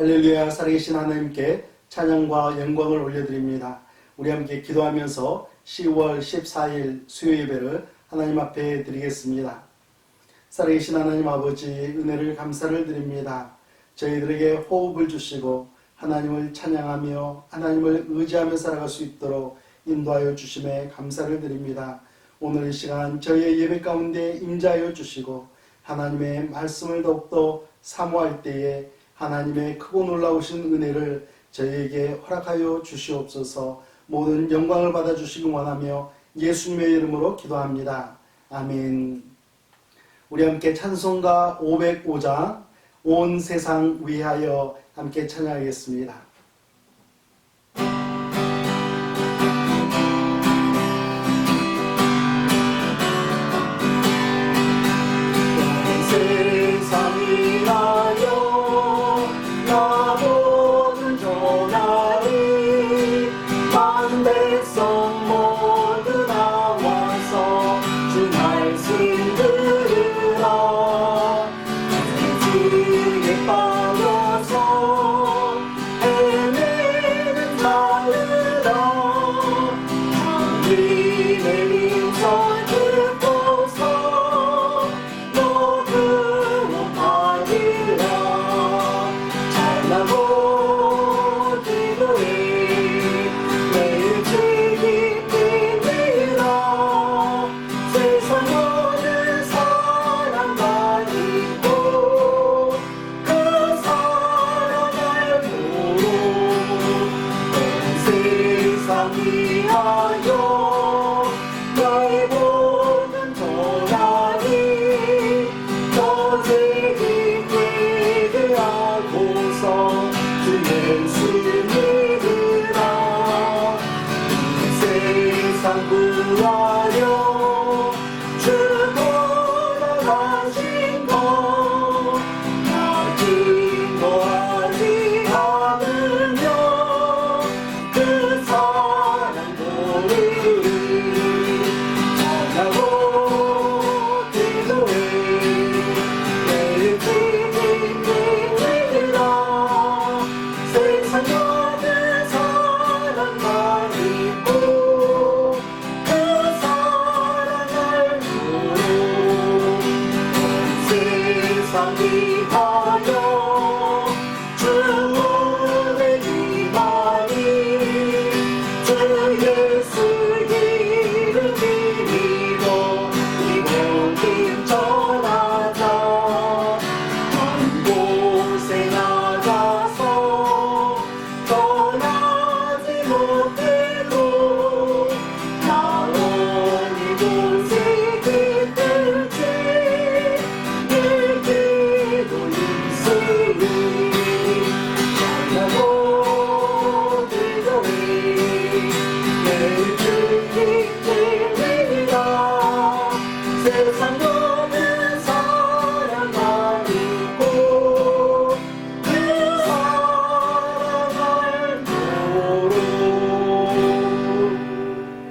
할렐루야. 살아계신 하나님께 찬양과 영광을 올려드립니다. 우리 함께 기도하면서 10월 14일 수요 예배를 하나님 앞에 드리겠습니다. 살아계신 하나님 아버지, 은혜를 감사를 드립니다. 저희들에게 호흡을 주시고 하나님을 찬양하며 하나님을 의지하며 살아갈 수 있도록 인도하여 주심에 감사를 드립니다. 오늘 이 시간 저희의 예배 가운데 임재하여 주시고 하나님의 말씀을 더욱더 사모할 때에 하나님의 크고 놀라우신 은혜를 저희에게 허락하여 주시옵소서. 모든 영광을 받아주시기 원하며 예수님의 이름으로 기도합니다. 아멘. 우리 함께 찬송가 505장 온 세상 위하여 함께 찬양하겠습니다.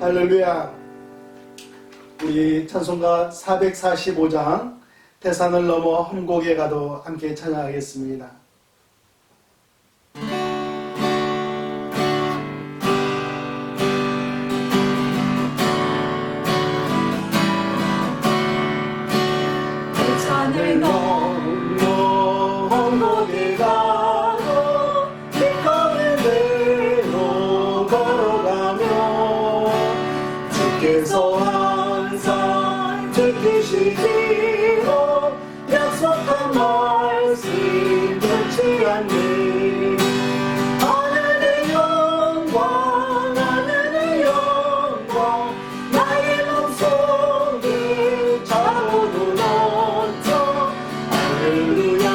할렐루야. 우리 찬송가 445장 태산을 넘어 험곡에 가도 함께 찬양하겠습니다. 태산을 넘어 험곡에 가도 빛가는 대로 걸어가며 주께서 항상 지키시기로 약속한 말씀 변치 않네. 하늘의 영광 하늘의 영광 나의 몸속에 차오르 넘쳐 할렐루야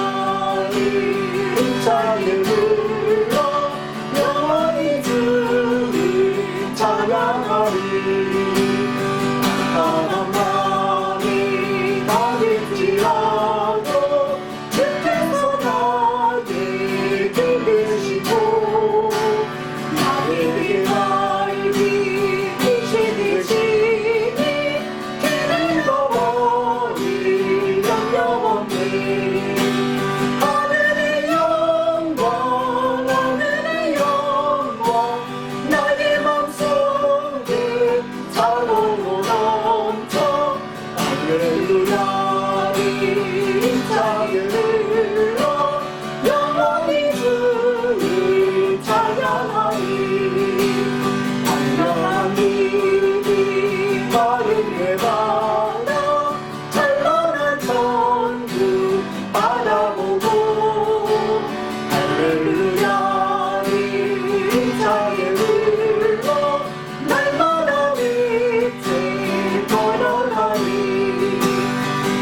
힘차게 불러 영원히 주를 찬양하리. 하나님의 할렐루야 힘차게 흘러 영원히 주를 찬양하리 황량한 길이 마른 해바다 찬란한 천국 바라보고 할렐루야 힘차게 흘러 날마다 빛을 걸어가리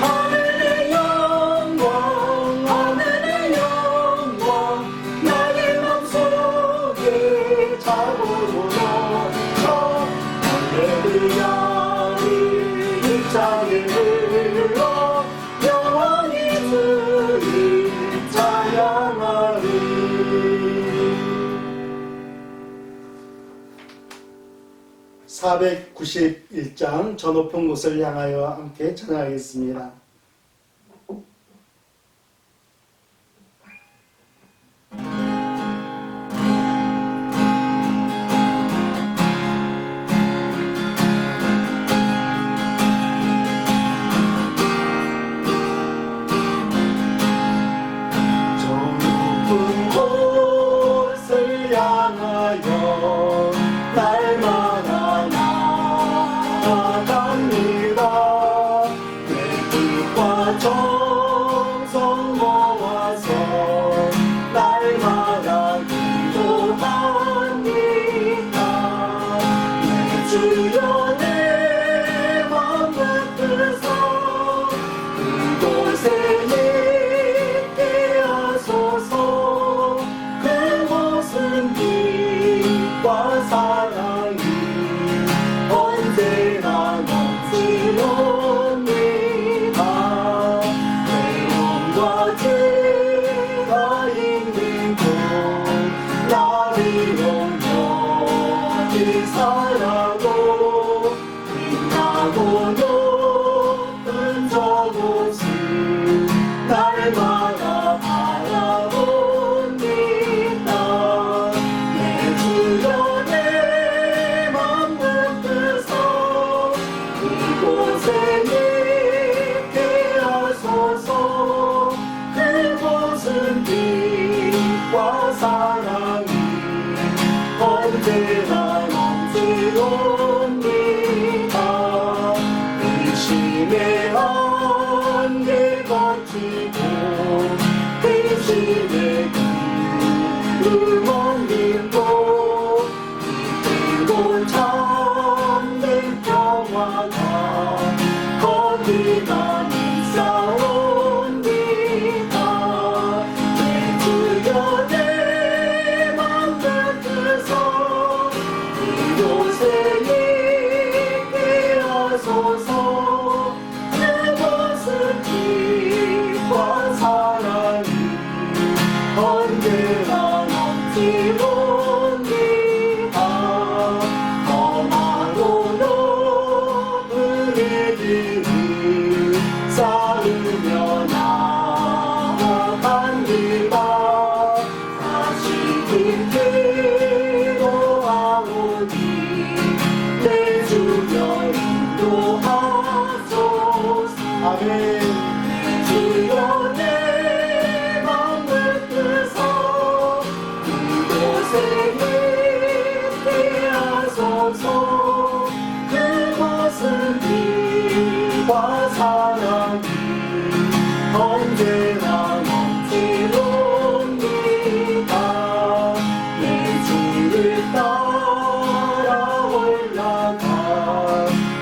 하늘의 영광 하늘의 영광 나의 맘속에 자고로 넘쳐 할렐루야 힘차게 흘러 영원히 주를 찬양하리 491장 저 높은 곳을 향하여 함께 찬양하겠습니다. 저 높은 곳을 향하여 날마다 나아갑니다. 내 뜻과 정성 모아서 날마다 기도합니다. 내 주여 내 맘 붙드소 그곳에 있게 하소서 그곳은 빛과 사랑이 언제나 넘치옵니다. 외로움과 죄가 있는 곳 나를 온전히 살아도 빛나고 높은 저곳을 날마다 바라봅니다. 내 주여 내 맘 붙드소 그곳에 있게 하소서 그곳은 빛과 사랑이 언제나 넘치옵니다. 의심의 안개 거치고 근심의 길을 옮기고 깊고 참된 평화가 거기만 있사옵니다. 내 주여 내 맘 붙드소 그곳에 있게 하소서 그곳은 빛과 사랑이 언제나 넘치옵니다. 험하고 높은 이 길을 쌓으며 나아갑니다. 다시 기도하오니 내 주여 인도하소서. 아멘. 주여 내 맘 붙드소 그곳에 있게 하소서 그곳은 빛과 사랑이 언제나 넘치옵니다. 내 주를 따라 올라가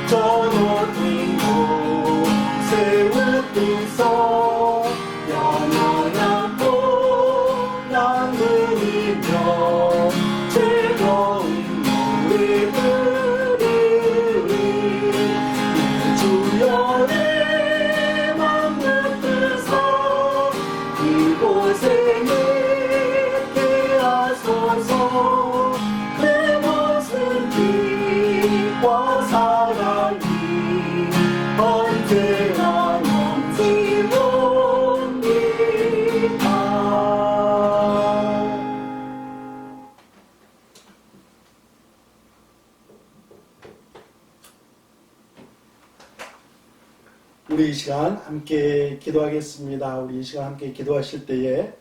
저 높은 곳에 웃기소 영원한 꽃난 누리며 즐거운 노래 부르리 내 주여 내 맘 붙드소 그곳에 있게 하소서 그곳은 빛과 사랑이 언제나 넘치옵니다. 우리 이 시간 함께 기도하겠습니다. 우리 이 시간 함께 기도하실 때에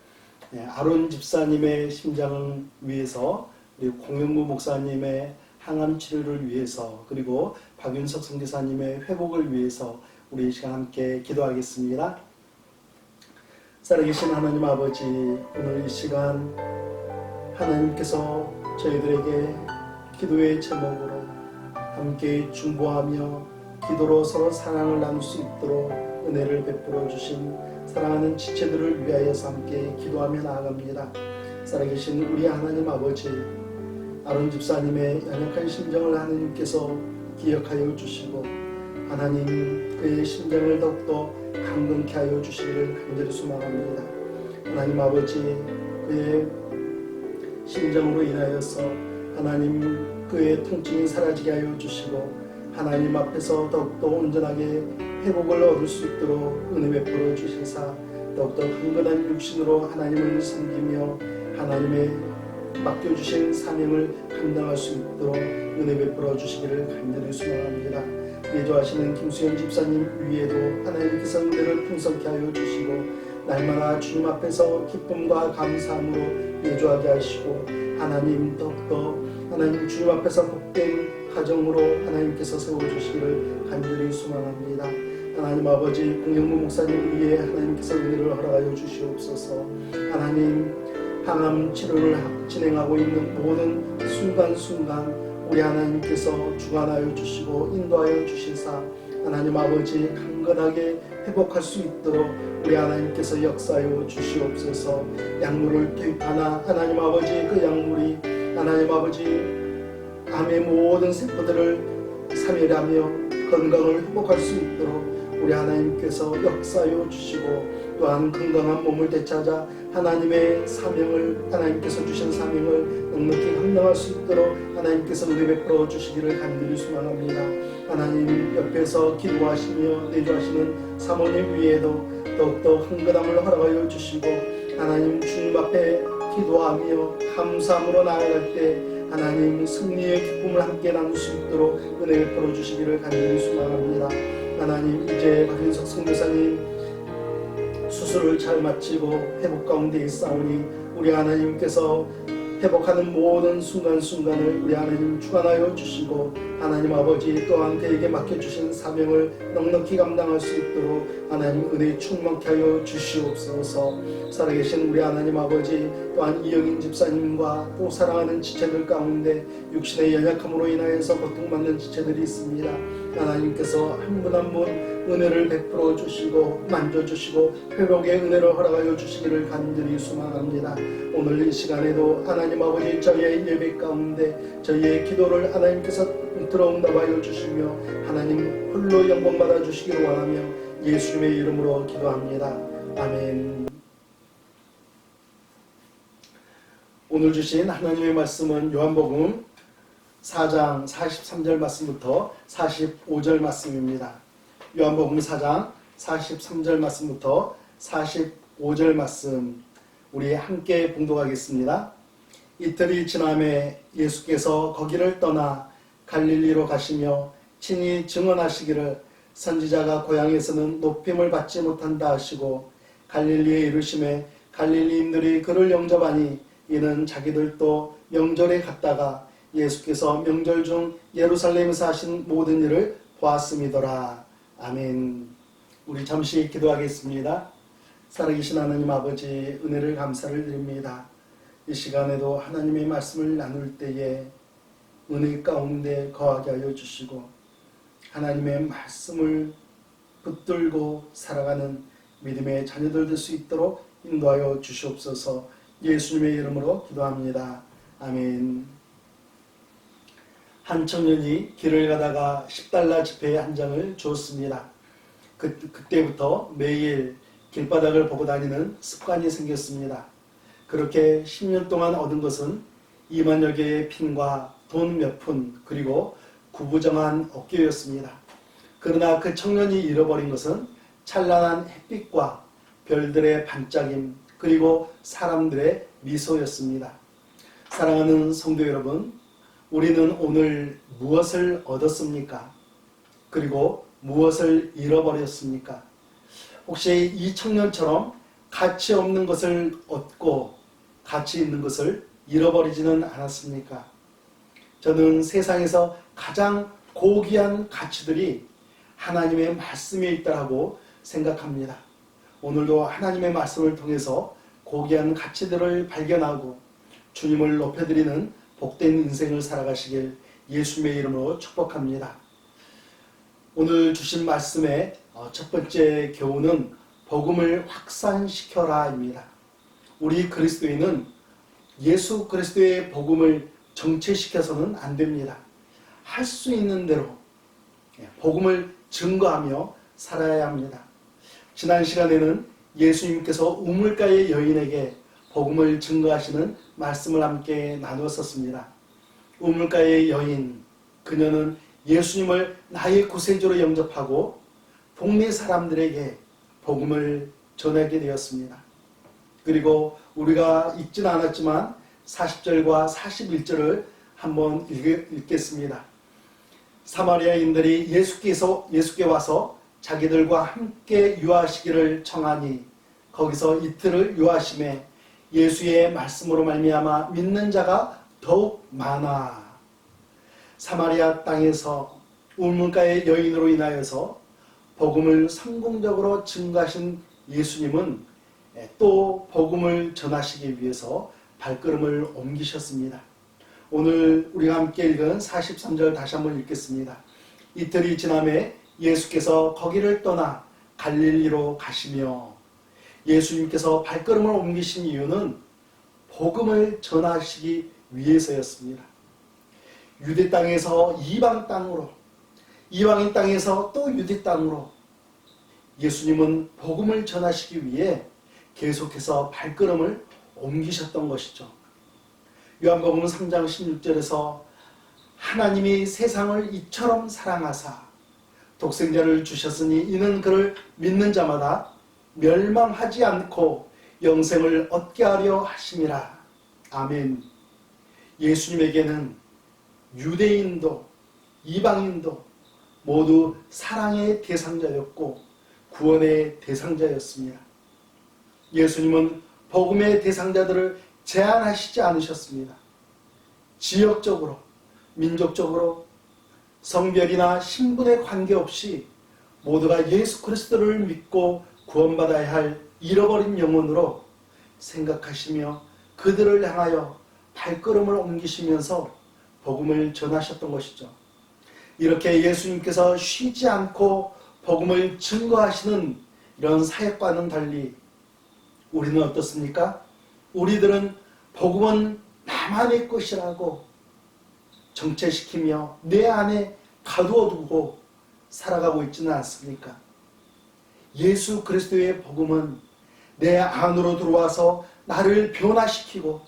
아론 집사님의 심장을 위해서, 그리고 공영구 목사님의 항암 치료를 위해서, 그리고 박윤석 선교사님의 회복을 위해서 우리 이 시간 함께 기도하겠습니다. 살아계신 하나님 아버지, 오늘 이 시간 하나님께서 저희들에게 기도의 제목으로 함께 중보하며 기도로 서로 사랑을 나눌 수 있도록 은혜를 베풀어 주신 사랑하는 지체들을 위하여서 함께 기도하며 나아갑니다. 살아계신 우리 하나님 아버지, 아론 집사님의 연약한 심정을 하나님께서 기억하여 주시고 하나님 그의 심정을 더욱더 강건케 하여 주시기를 간절히 소망합니다. 하나님 아버지, 그의 심정으로 인하여서 하나님 그의 통증이 사라지게 하여 주시고 하나님 앞에서 더욱더 온전하게 회복을 얻을 수 있도록 은혜 베풀어 주시사 더욱더 강건한 육신으로 하나님을 섬기며 하나님의 맡겨주신 사명을 감당할 수 있도록 은혜 베풀어 주시기를 간절히 소망합니다. 예조하시는 김수현 집사님 위에도 하나님께서 은혜를 풍성케 하여 주시고 날마다 주님 앞에서 기쁨과 감사함으로 예조하게 하시고 하나님 더욱더 하나님 주님 앞에서 복된 가정으로 하나님께서 세워주시기를 간절히 소망합니다. 하나님 아버지, 공영무 목사님 위에 하나님께서 은혜를 허락하여 주시옵소서. 하나님 항암 치료를 진행하고 있는 모든 순간순간 우리 하나님께서 주관하여 주시고 인도하여 주시사 하나님 아버지 강건하게 회복할 수 있도록 우리 하나님께서 역사하여 주시옵소서. 약물을 투입하나 하나님 아버지 그 약물이 하나님 아버지 암의 모든 세포들을 사멸하며 건강을 회복할 수 있도록 우리 하나님께서 역사하여 주시고 또한 건강한 몸을 되찾아 하나님의 사명을 하나님께서 주신 사명을 넉넉히 감당할 수 있도록 하나님께서 은혜 베풀어 주시기를 간절히 소망합니다. 하나님 옆에서 기도하시며 내조하시는 사모님 위에도 더욱더 흥건함을 허락하여 주시고 하나님 주님 앞에 기도하며 감사함으로 나아갈 때 하나님 승리의 기쁨을 함께 나눌 수 있도록 은혜 베풀어 주시기를 간절히 소망합니다. 하나님 이제 박윤석 선교사님 수술을 잘 마치고 회복 가운데 있사오니 우리 하나님께서 회복하는 모든 순간순간을 우리 하나님 주관하여 주시고 하나님 아버지 또한 그에게 맡겨주신 사명을 넉넉히 감당할 수 있도록 하나님 은혜 충만케 하여 주시옵소서. 살아계신 우리 하나님 아버지 또한 이영인 집사님과 또 사랑하는 지체들 가운데 육신의 연약함으로 인하여서 고통받는 지체들이 있습니다. 하나님께서 한 분 한 분 은혜를 베풀어 주시고 만져주시고 회복의 은혜를 허락하여 주시기를 간절히 소망합니다. 오늘 이 시간에도 하나님 아버지 저희의 예배 가운데 저희의 기도를 하나님께서 들어응답하여 주시며 하나님 홀로 영광 받아 주시기를 원하며 예수님의 이름으로 기도합니다. 아멘. 오늘 주신 하나님의 말씀은 요한복음 4장 43절 말씀부터 45절 말씀입니다. 요한복음 4장 43절 말씀부터 45절 말씀 우리 함께 봉독하겠습니다. 이틀이 지남에 예수께서 거기를 떠나 갈릴리로 가시며 친히 증언하시기를 선지자가 고향에서는 높임을 받지 못한다 하시고 갈릴리에 이르심에 갈릴리인들이 그를 영접하니 이는 자기들도 명절에 갔다가 예수께서 명절 중 예루살렘에서 하신 모든 일을 보았음이더라. 아멘. 우리 잠시 기도하겠습니다. 살아계신 하나님 아버지 은혜를 감사를 드립니다. 이 시간에도 하나님의 말씀을 나눌 때에 은혜 가운데 거하게 하여 주시고 하나님의 말씀을 붙들고 살아가는 믿음의 자녀들 될 수 있도록 인도하여 주시옵소서. 예수님의 이름으로 기도합니다. 아멘. 한 청년이 길을 가다가 10달러 지폐 한 장을 주었습니다. 그때부터 매일 길바닥을 보고 다니는 습관이 생겼습니다. 그렇게 10년 동안 얻은 것은 2만여 개의 핀과 돈 몇 푼 그리고 구부정한 어깨였습니다. 그러나 그 청년이 잃어버린 것은 찬란한 햇빛과 별들의 반짝임 그리고 사람들의 미소였습니다. 사랑하는 성도 여러분, 우리는 오늘 무엇을 얻었습니까? 그리고 무엇을 잃어버렸습니까? 혹시 이 청년처럼 가치 없는 것을 얻고 가치 있는 것을 잃어버리지는 않았습니까? 저는 세상에서 가장 고귀한 가치들이 하나님의 말씀에 있다고 생각합니다. 오늘도 하나님의 말씀을 통해서 고귀한 가치들을 발견하고 주님을 높여드리는 복된 인생을 살아가시길 예수님의 이름으로 축복합니다. 오늘 주신 말씀의 첫 번째 교훈은 복음을 확산시켜라입니다. 우리 그리스도인은 예수 그리스도의 복음을 정체시켜서는 안 됩니다. 할 수 있는 대로 복음을 증거하며 살아야 합니다. 지난 시간에는 예수님께서 우물가의 여인에게 복음을 증거하시는 말씀을 함께 나누었었습니다. 우물가의 여인, 그녀는 예수님을 나의 구세주로 영접하고 동네 사람들에게 복음을 전하게 되었습니다. 그리고 우리가 읽지는 않았지만 40절과 41절을 한번 읽겠습니다. 사마리아인들이 예수께 와서 자기들과 함께 유하시기를 청하니 거기서 이틀을 유하심에 예수의 말씀으로 말미암아 믿는 자가 더욱 많아. 사마리아 땅에서 우물가의 여인으로 인하여서 복음을 성공적으로 증거하신 예수님은 또 복음을 전하시기 위해서 발걸음을 옮기셨습니다. 오늘 우리가 함께 읽은 43절 다시 한번 읽겠습니다. 이틀이 지남에 예수께서 거기를 떠나 갈릴리로 가시며, 예수님께서 발걸음을 옮기신 이유는 복음을 전하시기 위해서였습니다. 유대 땅에서 이방 땅으로, 이방인 땅에서 또 유대 땅으로 예수님은 복음을 전하시기 위해 계속해서 발걸음을 옮기셨던 것이죠. 요한복음 3장 16절에서 하나님이 세상을 이처럼 사랑하사 독생자를 주셨으니 이는 그를 믿는 자마다 멸망하지 않고 영생을 얻게 하려 하심이라. 아멘. 예수님에게는 유대인도 이방인도 모두 사랑의 대상자였고 구원의 대상자였습니다. 예수님은 복음의 대상자들을 제한하시지 않으셨습니다. 지역적으로, 민족적으로, 성별이나 신분에 관계없이 모두가 예수 그리스도를 믿고 구원받아야 할 잃어버린 영혼으로 생각하시며 그들을 향하여 발걸음을 옮기시면서 복음을 전하셨던 것이죠. 이렇게 예수님께서 쉬지 않고 복음을 증거하시는 이런 사역과는 달리 우리는 어떻습니까? 우리들은 복음은 나만의 것이라고 정체시키며 내 안에 가두어두고 살아가고 있지는 않습니까? 예수 그리스도의 복음은 내 안으로 들어와서 나를 변화시키고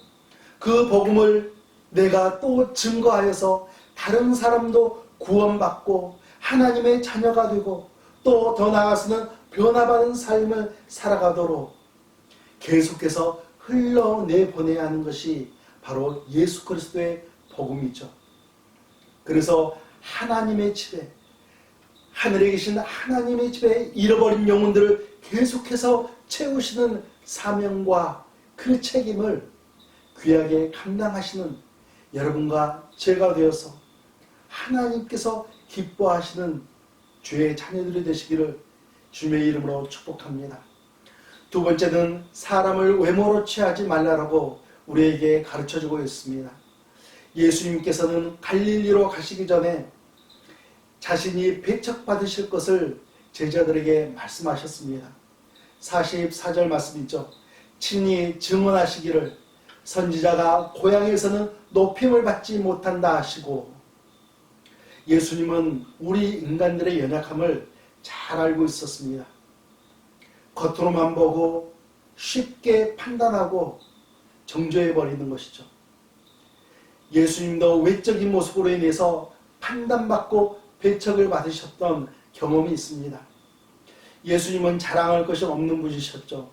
그 복음을 내가 또 증거하여서 다른 사람도 구원받고 하나님의 자녀가 되고 또 더 나아가서는 변화받은 삶을 살아가도록 계속해서 흘러내보내야 하는 것이 바로 예수 그리스도의 복음이죠. 그래서 하나님의 집에, 하늘에 계신 하나님의 집에 잃어버린 영혼들을 계속해서 채우시는 사명과 그 책임을 귀하게 감당하시는 여러분과 제가 되어서 하나님께서 기뻐하시는 주의 자녀들이 되시기를 주님의 이름으로 축복합니다. 두 번째는 사람을 외모로 취하지 말라라고 우리에게 가르쳐주고 있습니다. 예수님께서는 갈릴리로 가시기 전에 자신이 배척받으실 것을 제자들에게 말씀하셨습니다. 44절 말씀이죠. 친히 증언하시기를 선지자가 고향에서는 높임을 받지 못한다 하시고, 예수님은 우리 인간들의 연약함을 잘 알고 있었습니다. 겉으로만 보고 쉽게 판단하고 정죄해버리는 것이죠. 예수님도 외적인 모습으로 인해서 판단받고 배척을 받으셨던 경험이 있습니다. 예수님은 자랑할 것이 없는 분이셨죠.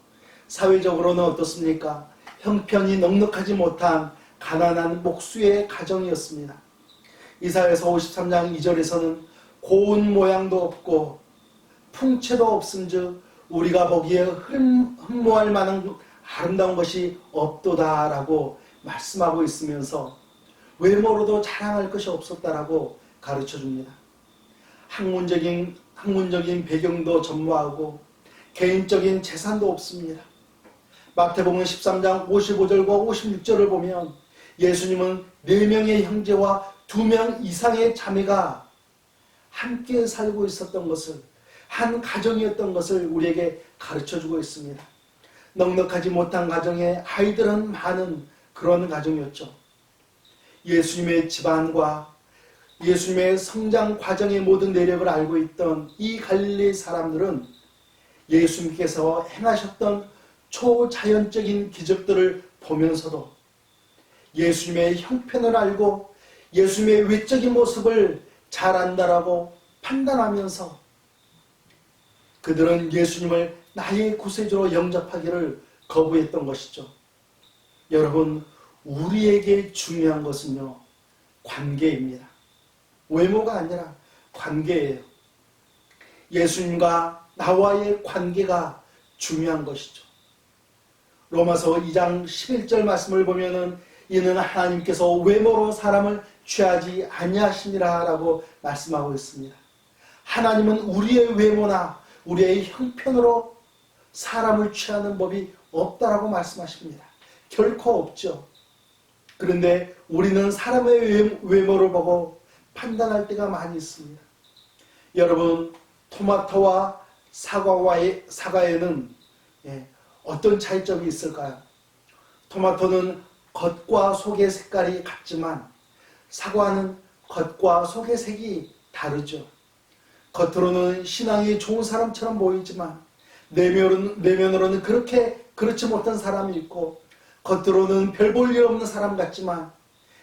사회적으로는 어떻습니까? 형편이 넉넉하지 못한 가난한 목수의 가정이었습니다. 이사야서 53장 2절에서는 고운 모양도 없고 풍채도 없은즉 우리가 보기에 흠모할 만한 아름다운 것이 없도다라고 말씀하고 있으면서 외모로도 자랑할 것이 없었다라고 가르쳐 줍니다. 학문적인 배경도 전무하고 개인적인 재산도 없습니다. 마태복음 13장 55절과 56절을 보면 예수님은 4명의 형제와 2명 이상의 자매가 함께 살고 있었던 것을, 한 가정이었던 것을 우리에게 가르쳐주고 있습니다. 넉넉하지 못한 가정에 아이들은 많은 그런 가정이었죠. 예수님의 집안과 예수님의 성장 과정의 모든 내력을 알고 있던 이 갈릴리 사람들은 예수님께서 행하셨던 초자연적인 기적들을 보면서도 예수님의 형편을 알고 예수님의 외적인 모습을 잘 안다라고 판단하면서 그들은 예수님을 나의 구세주로 영접하기를 거부했던 것이죠. 여러분, 우리에게 중요한 것은요, 관계입니다. 외모가 아니라 관계예요. 예수님과 나와의 관계가 중요한 것이죠. 로마서 2장 11절 말씀을 보면은 이는 하나님께서 외모로 사람을 취하지 아니하시니라 라고 말씀하고 있습니다. 하나님은 우리의 외모나 우리의 형편으로 사람을 취하는 법이 없다라고 말씀하십니다. 결코 없죠. 그런데 우리는 사람의 외모를 보고 판단할 때가 많이 있습니다. 여러분, 토마토와 사과에는 어떤 차이점이 있을까요? 토마토는 겉과 속의 색깔이 같지만 사과는 겉과 속의 색이 다르죠. 겉으로는 신앙이 좋은 사람처럼 보이지만 내면으로는 그렇지 못한 사람이 있고, 겉으로는 별 볼 일 없는 사람 같지만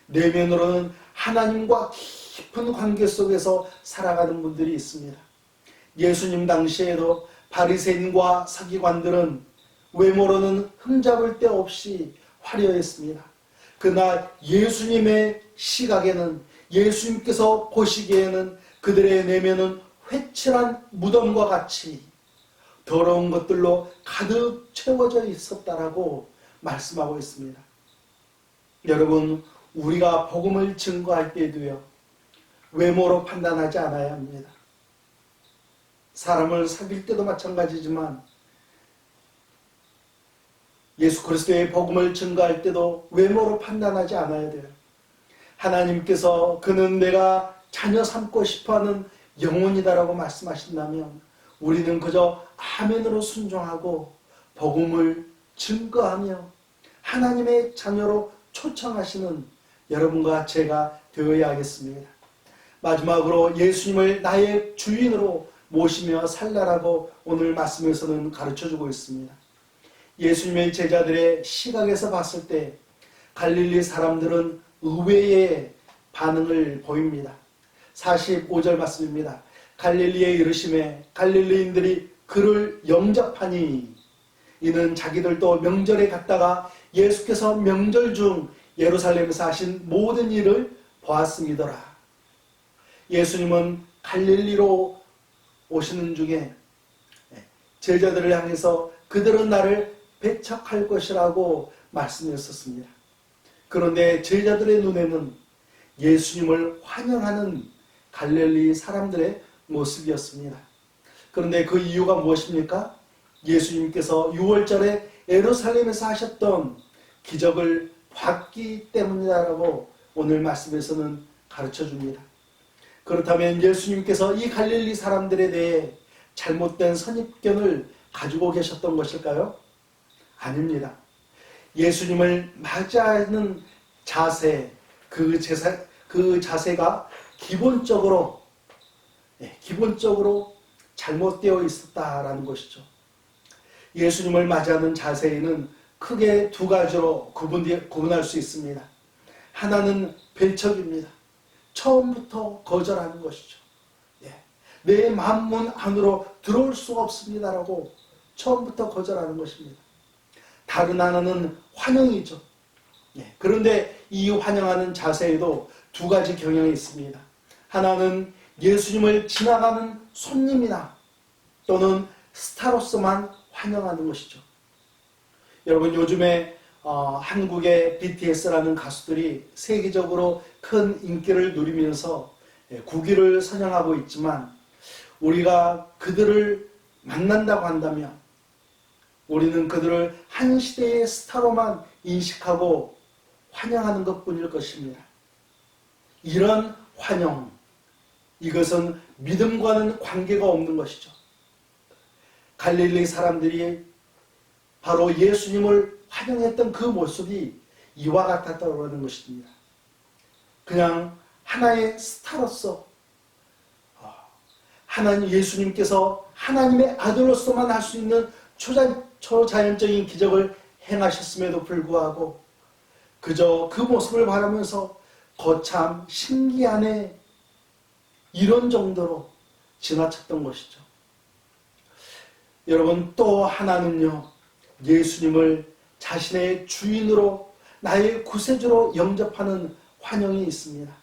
내면으로는 하나님과 깊은 관계 속에서 살아가는 분들이 있습니다. 예수님 당시에도 바리새인과 서기관들은 외모로는 흠잡을 데 없이 화려했습니다. 그러나 예수님의 시각에는, 예수님께서 보시기에는 그들의 내면은 회칠한 무덤과 같이 더러운 것들로 가득 채워져 있었다라고 말씀하고 있습니다. 여러분, 우리가 복음을 증거할 때도요, 외모로 판단하지 않아야 합니다. 사람을 사귈 때도 마찬가지지만 예수 그리스도의 복음을 증거할 때도 외모로 판단하지 않아야 돼요. 하나님께서 그는 내가 자녀 삼고 싶어하는 영혼이다라고 말씀하신다면 우리는 그저 아멘으로 순종하고 복음을 증거하며 하나님의 자녀로 초청하시는 여러분과 제가 되어야 하겠습니다. 마지막으로 예수님을 나의 주인으로 모시며 살라라고 오늘 말씀에서는 가르쳐주고 있습니다. 예수님의 제자들의 시각에서 봤을 때 갈릴리 사람들은 의외의 반응을 보입니다. 45절 말씀입니다. 갈릴리에 이르심에 갈릴리인들이 그를 영접하니 이는 자기들도 명절에 갔다가 예수께서 명절 중 예루살렘에서 하신 모든 일을 보았음이더라. 예수님은 갈릴리로 오시는 중에 제자들을 향해서 그들은 나를 배척할 것이라고 말씀했었습니다. 그런데 제자들의 눈에는 예수님을 환영하는 갈릴리 사람들의 모습이었습니다. 그런데 그 이유가 무엇입니까? 예수님께서 6월절에 예루살렘에서 하셨던 기적을 봤기 때문이라고 오늘 말씀에서는 가르쳐 줍니다. 그렇다면 예수님께서 이 갈릴리 사람들에 대해 잘못된 선입견을 가지고 계셨던 것일까요? 아닙니다. 예수님을 맞이하는 자세, 그 자세가 기본적으로 잘못되어 있었다라는 것이죠. 예수님을 맞이하는 자세에는 크게 두 가지로 구분할 수 있습니다. 하나는 배척입니다. 처음부터 거절하는 것이죠. 내 마음문 안으로 들어올 수가 없습니다라고 처음부터 거절하는 것입니다. 다른 하나는 환영이죠. 그런데 이 환영하는 자세에도 두 가지 경향이 있습니다. 하나는 예수님을 지나가는 손님이나 또는 스타로서만 환영하는 것이죠. 여러분, 요즘에 한국의 BTS라는 가수들이 세계적으로 큰 인기를 누리면서 국위를 선양하고 있지만, 우리가 그들을 만난다고 한다면 우리는 그들을 한 시대의 스타로만 인식하고 환영하는 것뿐일 것입니다. 이런 환영, 이것은 믿음과는 관계가 없는 것이죠. 갈릴리 사람들이 바로 예수님을 환영했던 그 모습이 이와 같았다고 하는 것입니다. 그냥 하나의 스타로서, 하나님 예수님께서 하나님의 아들로서만 할 수 있는 초자연적인 기적을 행하셨음에도 불구하고 그저 그 모습을 바라면서 거참 신기하네, 이런 정도로 지나쳤던 것이죠. 여러분, 또 하나는요, 예수님을 자신의 주인으로, 나의 구세주로 영접하는 환영이 있습니다.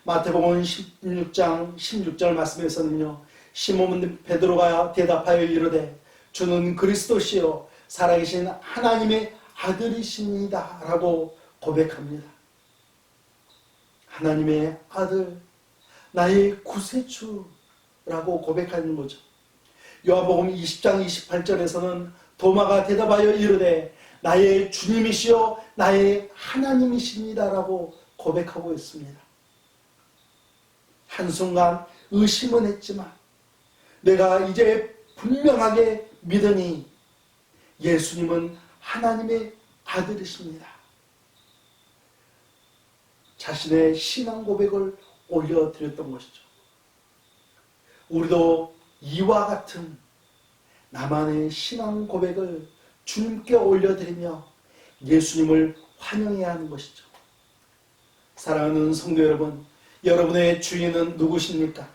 마태복음 16장 16절 말씀에서는요, 시몬 베드로가 대답하여 이르되 주는 그리스도시요 살아계신 하나님의 아들이십니다 라고 고백합니다. 하나님의 아들, 나의 구세주라고 고백하는 거죠. 요한복음 20장 28절에서는 도마가 대답하여 이르되 나의 주님이시요 나의 하나님이십니다 라고 고백하고 있습니다. 한순간 의심은 했지만 내가 이제 분명하게 믿으니 예수님은 하나님의 아들이십니다. 자신의 신앙 고백을 올려드렸던 것이죠. 우리도 이와 같은 나만의 신앙 고백을 주님께 올려드리며 예수님을 환영해야 하는 것이죠. 사랑하는 성도 여러분, 여러분의 주인은 누구십니까?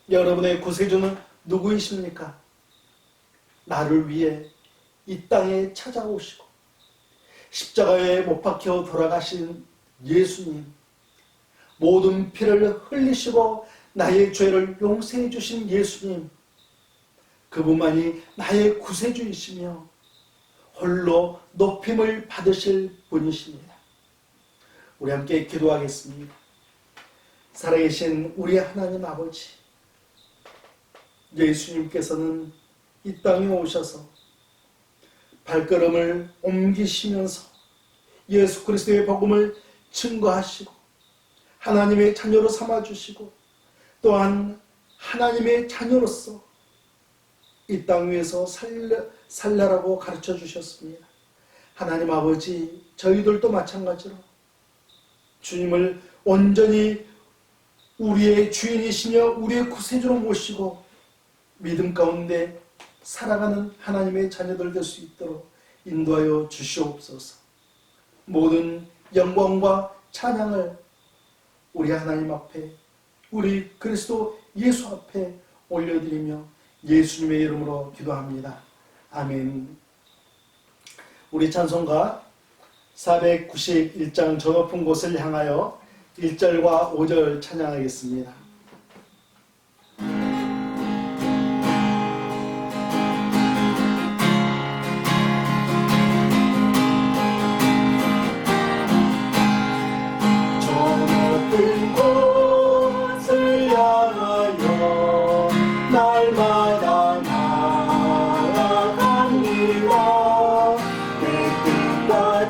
여러분의 구세주는 누구이십니까? 나를 위해 이 땅에 찾아오시고 십자가에 못 박혀 돌아가신 예수님, 모든 피를 흘리시고 나의 죄를 용서해 주신 예수님, 그분만이 나의 구세주이시며 홀로 높임을 받으실 분이십니다. 우리 함께 기도하겠습니다. 살아계신 우리 하나님 아버지, 예수님께서는 이 땅에 오셔서 발걸음을 옮기시면서 예수 그리스도의 복음을 증거하시고 하나님의 자녀로 삼아주시고 또한 하나님의 자녀로서 이 땅 위에서 살라라고 가르쳐 주셨습니다. 하나님 아버지, 저희들도 마찬가지로 주님을 온전히 우리의 주인이시며 우리의 구세주로 모시고 믿음 가운데 살아가는 하나님의 자녀들 될 수 있도록 인도하여 주시옵소서. 모든 영광과 찬양을 우리 하나님 앞에, 우리 그리스도 예수 앞에 올려드리며 예수님의 이름으로 기도합니다. 아멘. 우리 찬송가 491장 저 높은 곳을 향하여 1절과 5절 찬양하겠습니다.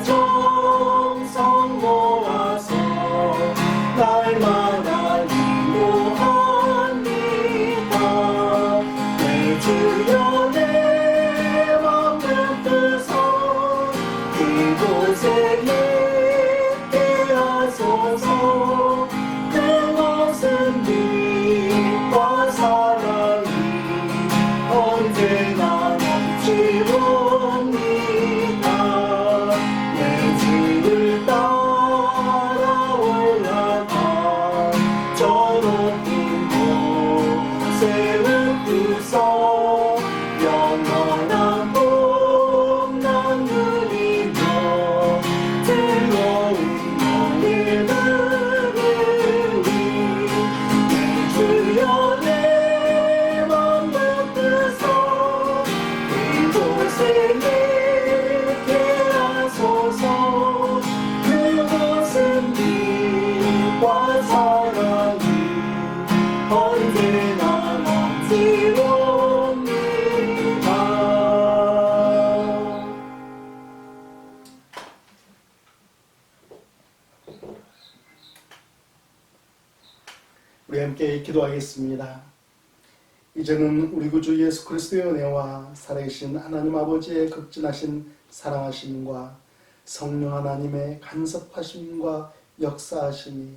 정성 모아서 날마다 내게 하소서. 그것은 빛과 사랑이 언제나 넘치옵니다. 우리 함께 기도하겠습니다. 이제는 우리 구주 예수 그리스도의 은혜와 살아계신 하나님 아버지의 극진하신 사랑하심과 성령 하나님의 간섭하심과 역사하심이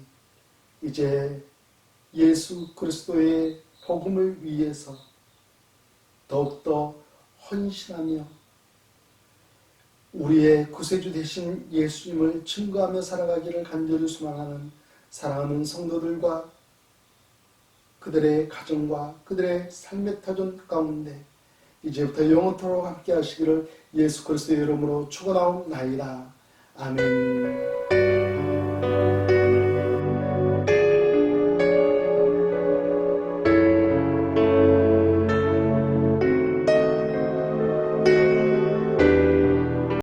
이제 예수 그리스도의 복음을 위해서 더욱더 헌신하며 우리의 구세주 되신 예수님을 증거하며 살아가기를 간절히 소망하는 사랑하는 성도들과 그들의 가정과 그들의 삶의 터전 가운데 이제부터 영원토록 함께 하시기를 예수 그리스도의 이름으로 축원하옵나이다. 아멘.